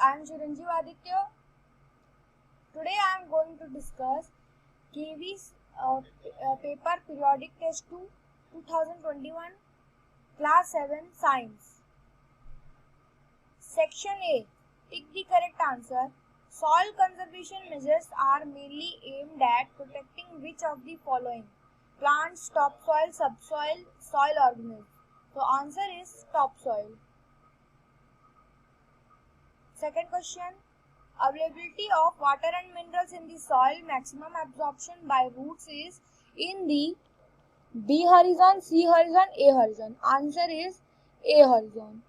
I am Chiranjeev Aditya. Today I am going to discuss KV's paper periodic test 2 2021 class 7 science. Section A. Tick the correct answer. Soil conservation measures are mainly aimed at protecting which of the following? Plants, topsoil, subsoil, soil organisms. So answer is topsoil. Second question. Availability of water and minerals in the soil, maximum absorption by roots is in the B horizon, C horizon, A horizon. Answer is A horizon.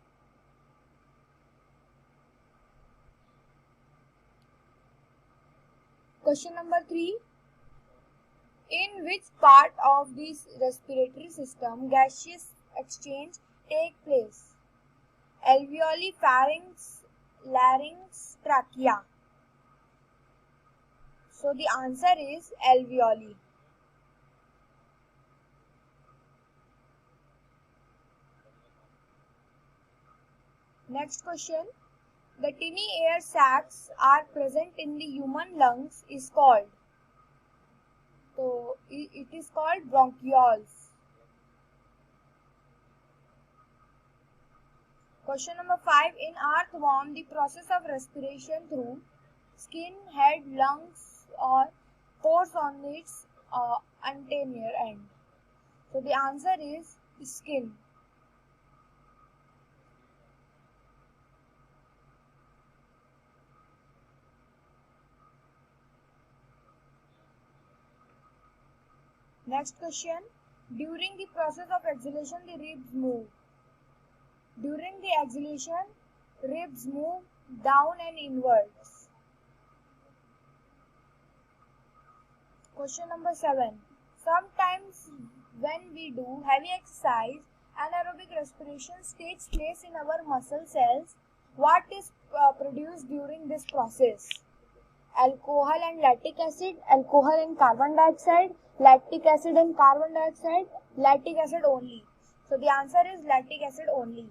Question number 3. In which part of the respiratory system gaseous exchange take place? Alveoli, pharynx, larynx, trachea. So the answer is alveoli. Next question. The tiny air sacs are present in the human lungs is called. So it is called bronchioles. Question number 5. In earthworm, the process of respiration through skin, head, lungs or pores on its anterior end. So the answer is skin. Next question. During the process of exhalation, the ribs move. During the exhalation, ribs move down and inwards. Question number 7. Sometimes when we do heavy exercise, anaerobic respiration takes place in our muscle cells. What is produced during this process? Alcohol and lactic acid, alcohol and carbon dioxide, lactic acid and carbon dioxide, lactic acid only. So the answer is lactic acid only.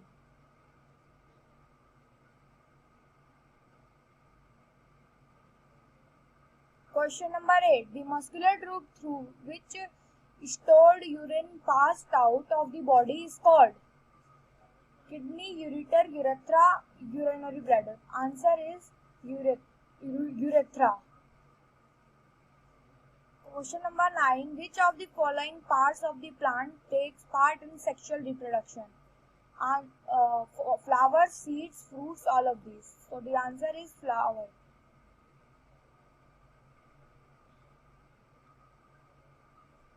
Question number 8. The muscular tube through which stored urine passed out of the body is called? Kidney, ureter, urethra, urinary bladder. Answer is urethra. Question number 9. Which of the following parts of the plant takes part in sexual reproduction? Flowers, seeds, fruits, all of these. So the answer is flower.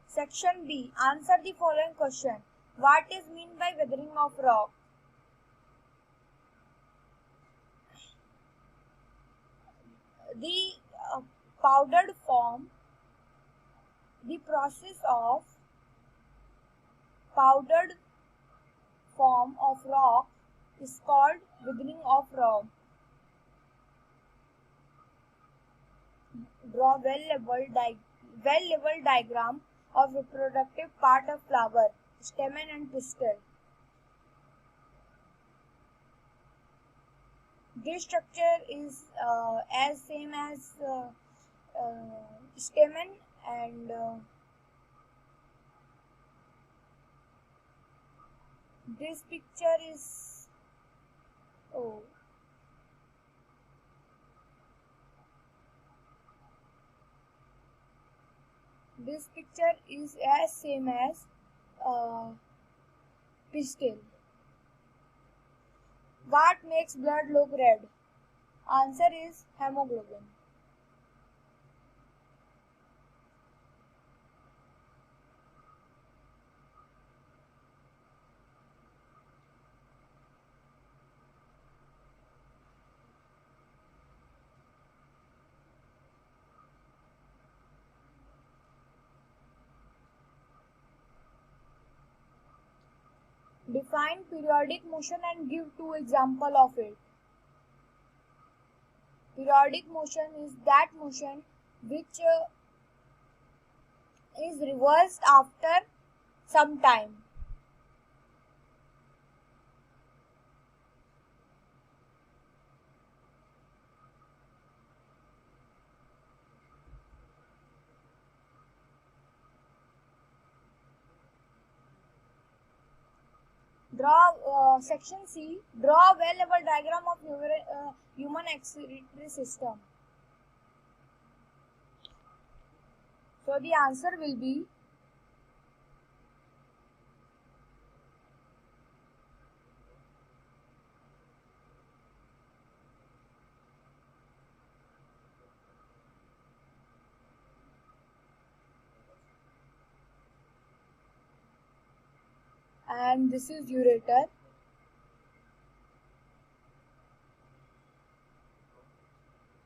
Section B. Answer the following question. What is meant by weathering of rock? The powdered form, the process of powdered form of rock is called weathering of rock. Draw well-leveled diagram of reproductive part of flower, stamen and pistil. This structure is as same as stamen and this picture is this picture is as same as pistil. What makes blood look red? Answer is hemoglobin. Define periodic motion and give 2 examples of it. Periodic motion is that motion which is reversed after some time. Section C. Draw a well-level diagram of human excretory system. So the answer will be and this is ureter.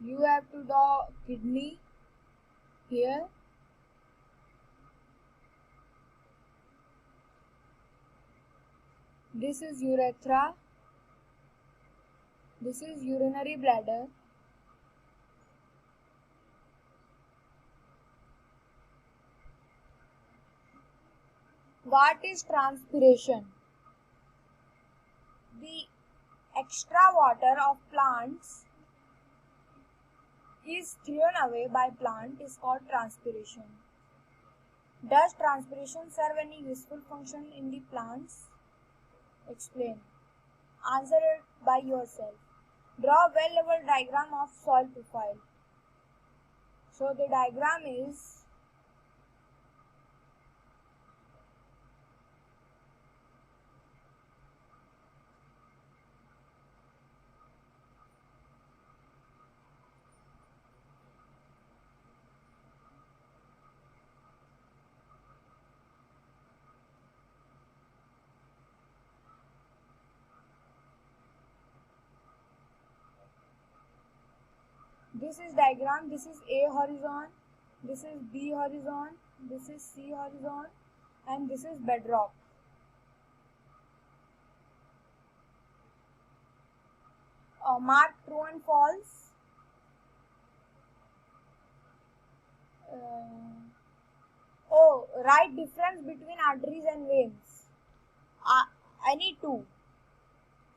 You have to draw kidney here. This is urethra. This is urinary bladder. What is transpiration? The extra water of plants is thrown away by plant is called transpiration. Does transpiration serve any useful function in the plants? Explain. Answer it by yourself. Draw a well-level diagram of soil profile. So the diagram is this is diagram. This is A horizon, this is B horizon, this is C horizon, and this is bedrock. Mark true and false. Write difference between arteries and veins. Any two.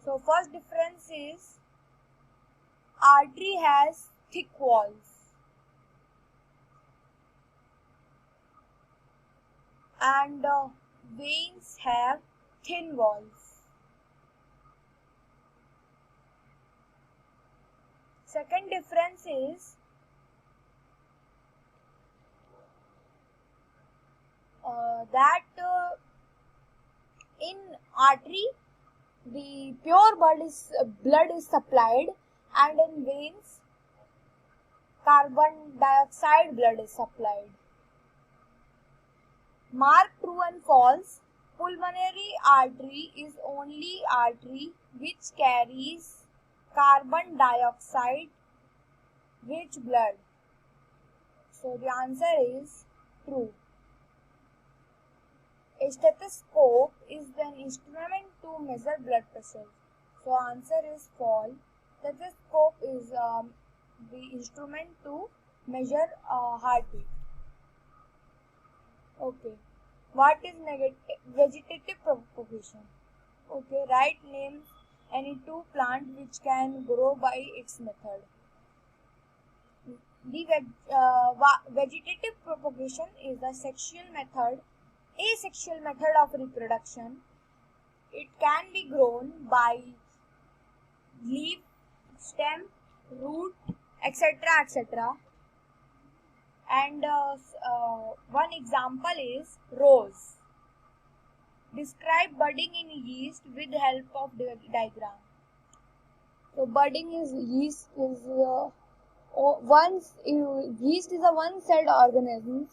So first difference is artery has thick walls and veins have thin walls. Second difference is that in artery the pure blood is supplied, and in veins carbon dioxide blood is supplied. Mark true and false. Pulmonary artery is only artery which carries carbon dioxide rich blood. So the answer is true. A stethoscope is an instrument to measure blood pressure. So answer is false. Stethoscope is the instrument to measure heartbeat. Okay. What is vegetative propagation? Okay. Write names any two plants which can grow by its method. The vegetative propagation is the asexual method of reproduction. It can be grown by leaf, stem, root, etc. etc. And one example is rose. Describe budding in yeast with help of the diagram. So budding is yeast is yeast is a one-celled organism.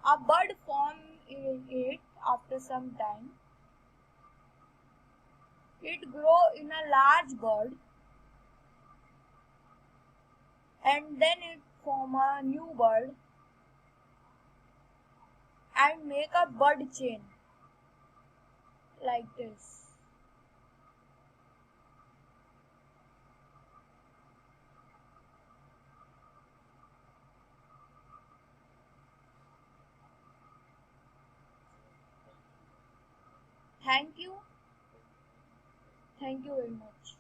A bud forms it after some time. It grows in a large bud, and then it forms a new bud and make a bud chain like this. Thank you. Thank you very much.